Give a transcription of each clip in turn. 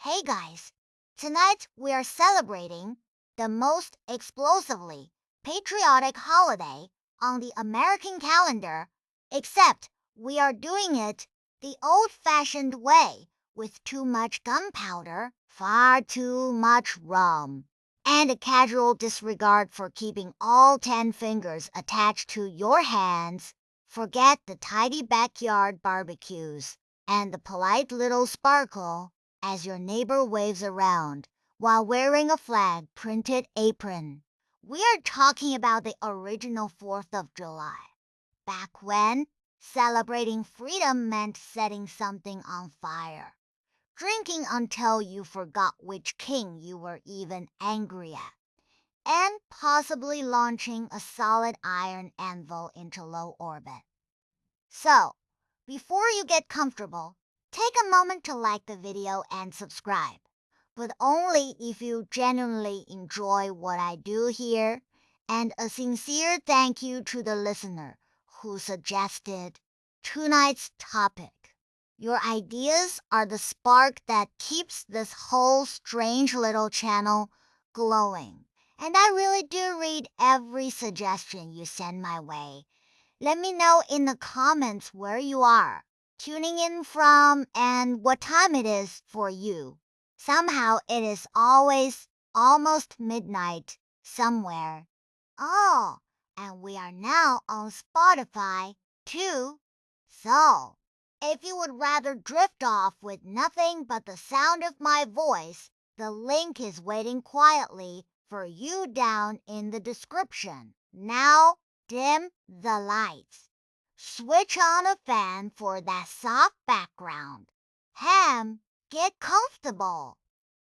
Hey guys, tonight we are celebrating the most explosively patriotic holiday on the American calendar, except we are doing it the old-fashioned way with too much gunpowder, far too much rum, and a casual disregard for keeping all 10 fingers attached to your hands. Forget the tidy backyard barbecues and the polite little sparkle as your neighbor waves around while wearing a flag-printed apron. We are talking about the original 4th of July, back when celebrating freedom meant setting something on fire, drinking until you forgot which king you were even angry at, and possibly launching a solid iron anvil into low orbit. So, before you get comfortable, take a moment to like the video and subscribe, but only if you genuinely enjoy what I do here, and a sincere thank you to the listener who suggested tonight's topic. Your ideas are the spark that keeps this whole strange little channel glowing, and I really do read every suggestion you send my way. Let me know in the comments where you are tuning in from and what time it is for you. Somehow it is always almost midnight somewhere. Oh, and we are now on Spotify too. So, if you would rather drift off with nothing but the sound of my voice, the link is waiting quietly for you down in the description. Now, dim the lights. Switch on a fan for that soft background. Get comfortable.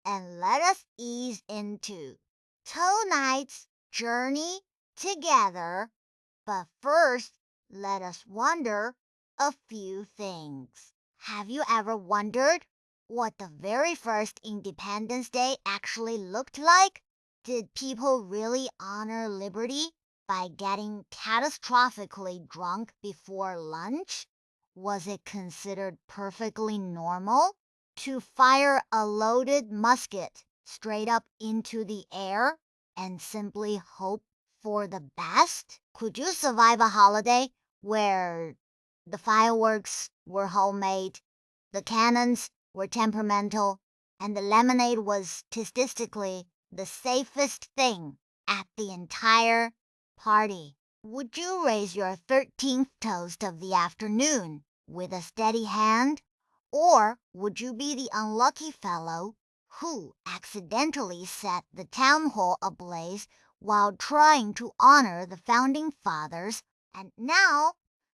And let us ease into tonight's journey together. But first, let us wonder a few things. Have you ever wondered what the very first Independence Day actually looked like? Did people really honor liberty by getting catastrophically drunk before lunch? Was it considered perfectly normal to fire a loaded musket straight up into the air and simply hope for the best? Could you survive a holiday where the fireworks were homemade, the cannons were temperamental, and the lemonade was statistically the safest thing at the entire party? Would you raise your 13th toast of the afternoon with a steady hand? Or would you be the unlucky fellow who accidentally set the town hall ablaze while trying to honor the founding fathers? And now,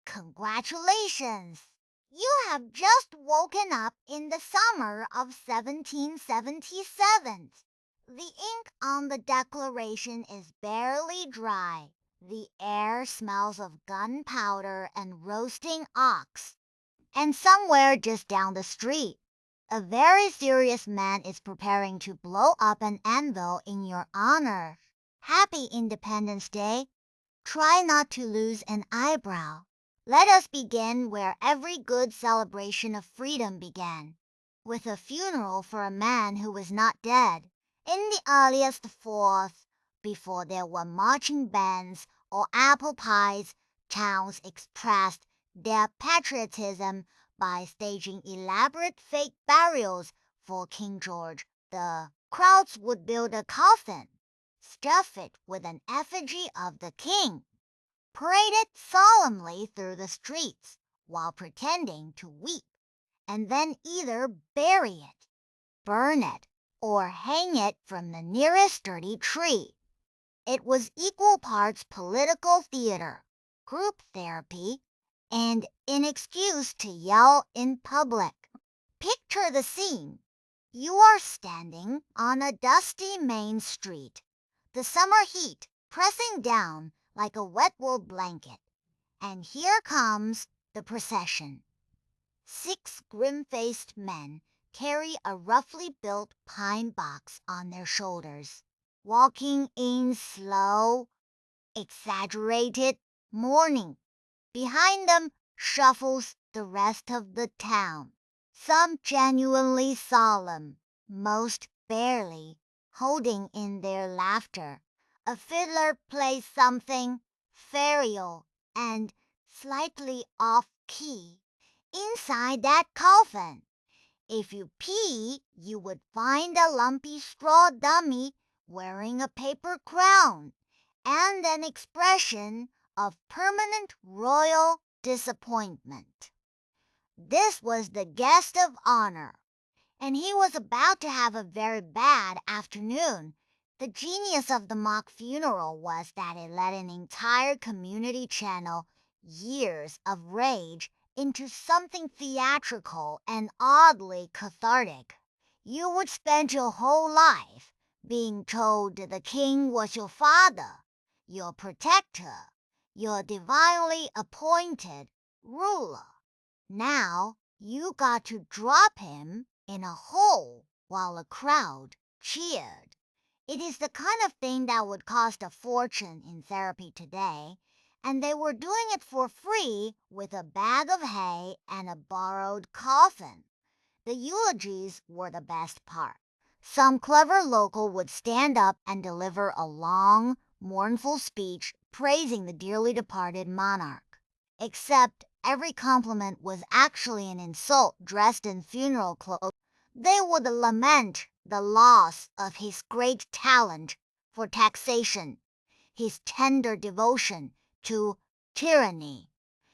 congratulations! You have just woken up in the summer of 1777. The ink on the Declaration is barely dry. The air smells of gunpowder and roasting ox. And somewhere just down the street, a very serious man is preparing to blow up an anvil in your honor. Happy Independence Day! Try not to lose an eyebrow. Let us begin where every good celebration of freedom began, with a funeral for a man who was not dead. In the earliest 4th, before there were marching bands or apple pies, towns expressed their patriotism by staging elaborate fake burials for King George. The crowds would build a coffin, stuff it with an effigy of the king, parade it solemnly through the streets while pretending to weep, and then either bury it, burn it, or hang it from the nearest sturdy tree. It was equal parts political theater, group therapy, and an excuse to yell in public. Picture the scene. You are standing on a dusty main street, the summer heat pressing down like a wet wool blanket, and here comes the procession. 6 grim-faced men carry a roughly built pine box on their shoulders, walking in slow, exaggerated mourning. Behind them shuffles the rest of the town, some genuinely solemn, most barely holding in their laughter. A fiddler plays something ferial and slightly off-key inside that coffin. If you pee, you would find a lumpy straw dummy wearing a paper crown and an expression of permanent royal disappointment. This was the guest of honor, and he was about to have a very bad afternoon. The genius of the mock funeral was that it let an entire community channel years of rage into something theatrical and oddly cathartic. You would spend your whole life being told the king was your father, your protector, your divinely appointed ruler. Now you got to drop him in a hole while a crowd cheered. It is the kind of thing that would cost a fortune in therapy today, and they were doing it for free with a bag of hay and a borrowed coffin. The eulogies were the best part. Some clever local would stand up and deliver a long, mournful speech praising the dearly departed monarch. Except every compliment was actually an insult dressed in funeral clothes. They would lament the loss of his great talent for taxation, his tender devotion to tyranny,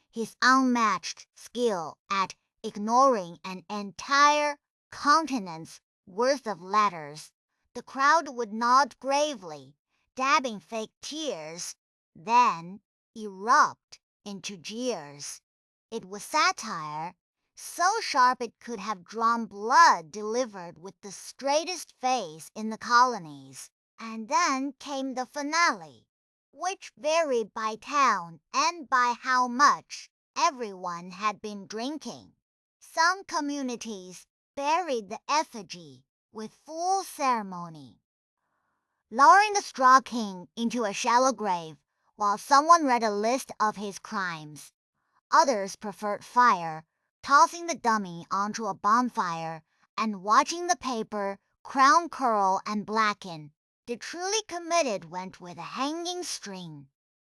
his unmatched skill at ignoring an entire continent's worth of letters. The crowd would nod gravely, dabbing fake tears, then erupt into jeers. It was satire, so sharp it could have drawn blood delivered with the straightest face in the colonies. And then came the finale, which varied by town and by how much everyone had been drinking. Some communities buried the effigy with full ceremony, lowering the straw king into a shallow grave while someone read a list of his crimes. Others preferred fire, tossing the dummy onto a bonfire and watching the paper crown curl and blacken. The truly committed went with a hanging string.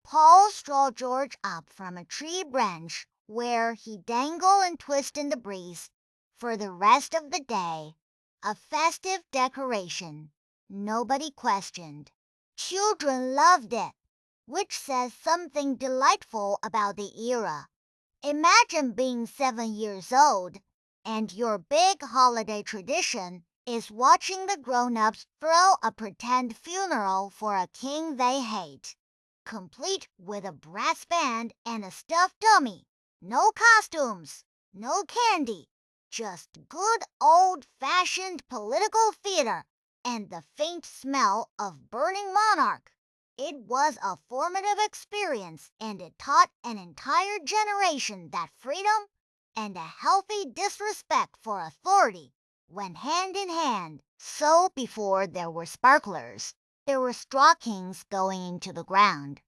Paul straw George up from a tree branch where he dangle and twist in the breeze for the rest of the day, a festive decoration nobody questioned. Children loved it, which says something delightful about the era. Imagine being 7 years old, and your big holiday tradition is watching the grown-ups throw a pretend funeral for a king they hate, complete with a brass band and a stuffed dummy. No costumes, no candy, just good old-fashioned political theater and the faint smell of burning monarch. It was a formative experience, and it taught an entire generation that freedom and a healthy disrespect for authority went hand in hand. So before there were sparklers, there were straw kings going into the ground.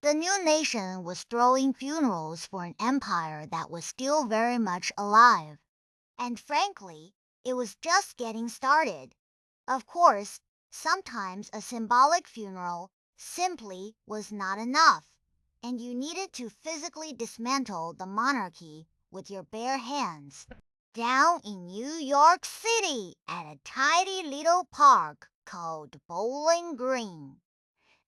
The new nation was throwing funerals for an empire that was still very much alive. And frankly, it was just getting started. Of course, sometimes a symbolic funeral simply was not enough, and you needed to physically dismantle the monarchy with your bare hands. Down in New York City, at a tidy little park called Bowling Green,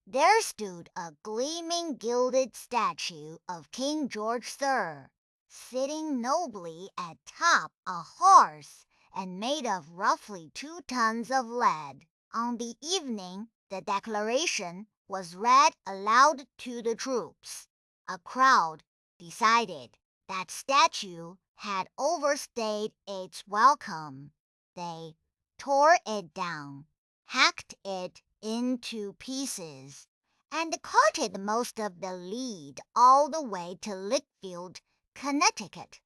there stood a gleaming gilded statue of King George III, sitting nobly atop a horse and made of roughly 2 tons of lead. On the evening the declaration was read aloud to the troops, a crowd decided that statue had overstayed its welcome. They tore it down, hacked it into pieces, and carted most of the lead all the way to Litchfield, Connecticut,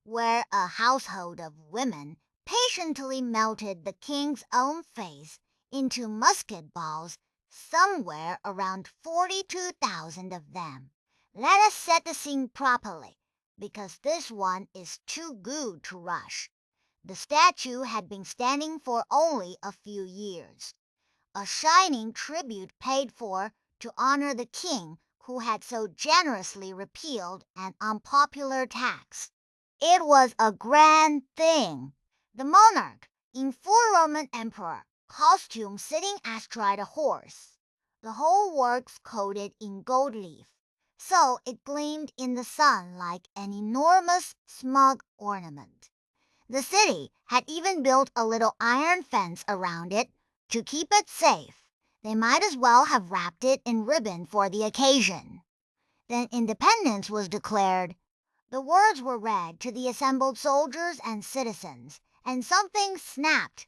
where a household of women patiently melted the king's own face into musket balls, somewhere around 42,000 of them. Let us set the scene properly, because this one is too good to rush. The statue had been standing for only a few years, a shining tribute paid for to honor the king who had so generously repealed an unpopular tax. It was a grand thing. The monarch, in full Roman emperor costume, sitting astride a horse, the whole works coated in gold leaf, so it gleamed in the sun like an enormous smug ornament. The city had even built a little iron fence around it to keep it safe. They might as well have wrapped it in ribbon for the occasion. Then independence was declared. The words were read to the assembled soldiers and citizens, and something snapped.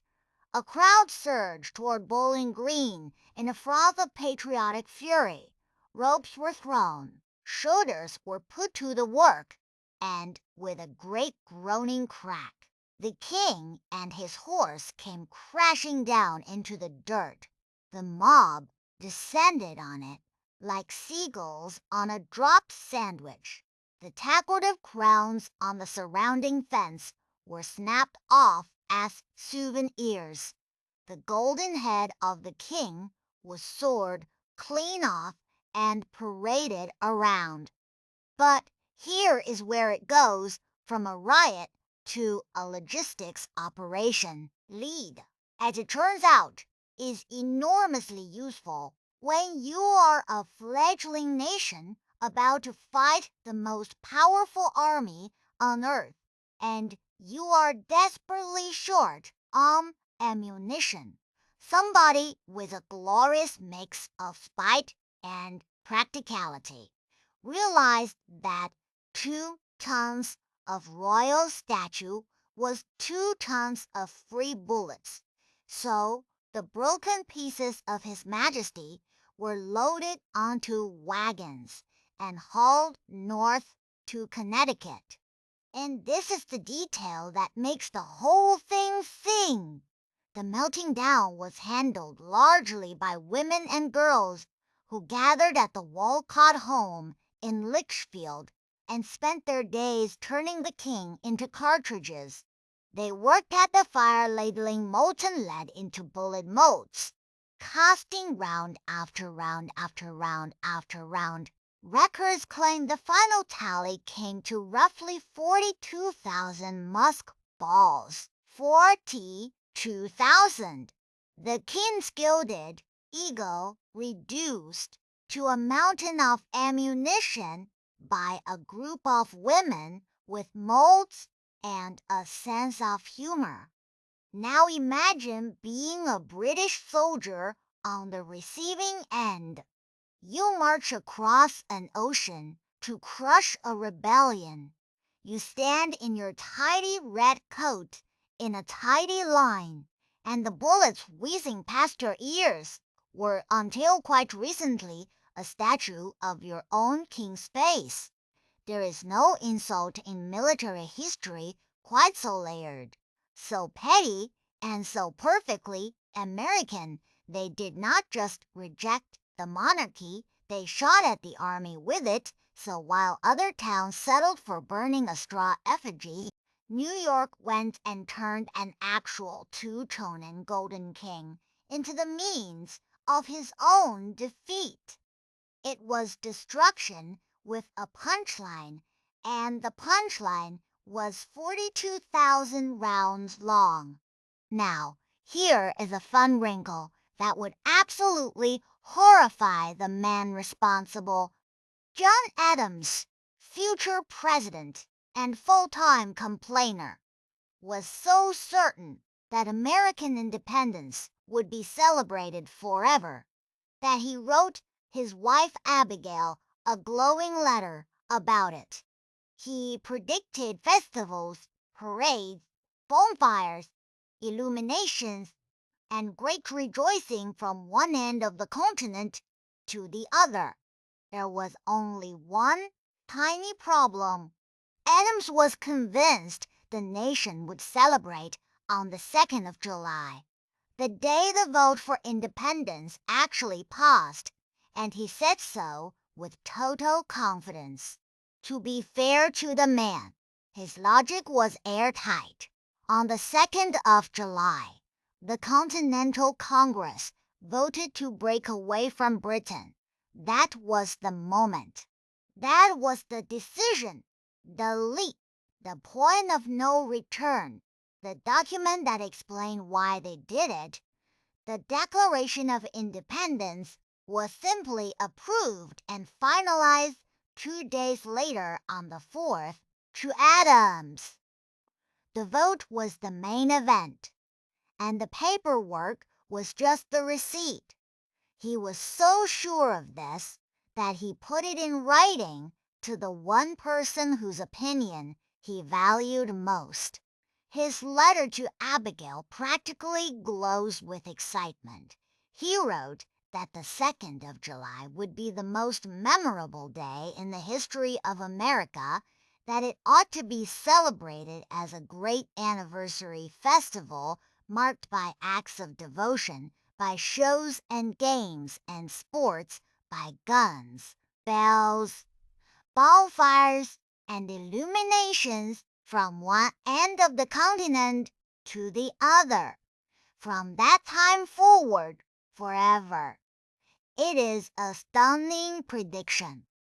A crowd surged toward Bowling Green in a froth of patriotic fury. Ropes were thrown, shoulders were put to the work, and with a great groaning crack, the king and his horse came crashing down into the dirt. The mob descended on it like seagulls on a dropped sandwich. The decorative crowns on the surrounding fence were snapped off as souvenirs. The golden head of the king was sawed clean off and paraded around. But here is where it goes from a riot to a logistics operation. Lead, as it turns out, is enormously useful when you are a fledgling nation about to fight the most powerful army on earth, and you are desperately short on ammunition. Somebody with a glorious mix of spite and practicality realized that 2 tons of royal statue was 2 tons of free bullets. So the broken pieces of His Majesty were loaded onto wagons and hauled north to Connecticut. And this is the detail that makes the whole thing sing. The melting down was handled largely by women and girls who gathered at the Walcott home in Litchfield and spent their days turning the king into cartridges. They worked at the fire ladling molten lead into bullet molds, casting round after round after round after round. Records claim the final tally came to roughly 42,000 musk balls. 42,000. The king's gilded ego reduced to a mountain of ammunition by a group of women with molds and a sense of humor. Now imagine being a British soldier on the receiving end. You march across an ocean to crush a rebellion. You stand in your tidy red coat in a tidy line, and the bullets whizzing past your ears were until quite recently a statue of your own king's face. There is no insult in military history quite so layered, so petty, and so perfectly American. They did not just reject the monarchy, they shot at the army with it. So while other towns settled for burning a straw effigy, New York went and turned an actual two-tone and golden king into the means of his own defeat. It was destruction with a punchline, and the punchline was 42,000 rounds long. Now, here is a fun wrinkle that would absolutely horrify the man responsible. John Adams, future president and full-time complainer, was so certain that American independence would be celebrated forever that he wrote his wife Abigail a glowing letter about it. He predicted festivals, parades, bonfires, illuminations, and great rejoicing from one end of the continent to the other. There was only one tiny problem. Adams was convinced the nation would celebrate on the 2nd of July, the day the vote for independence actually passed, and he said so with total confidence. To be fair to the man, his logic was airtight. On the 2nd of July, the Continental Congress voted to break away from Britain. That was the moment. That was the decision, the leap, the point of no return, the document that explained why they did it. The Declaration of Independence was simply approved and finalized 2 days later on the 4th to Adams. The vote was the main event, and the paperwork was just the receipt. He was so sure of this that he put it in writing to the one person whose opinion he valued most. His letter to Abigail practically glows with excitement. He wrote that the 2nd of July would be the most memorable day in the history of America, that it ought to be celebrated as a great anniversary festival marked by acts of devotion, by shows and games and sports, by guns, bells, bonfires, and illuminations from one end of the continent to the other. From that time forward, forever. It is a stunning prediction.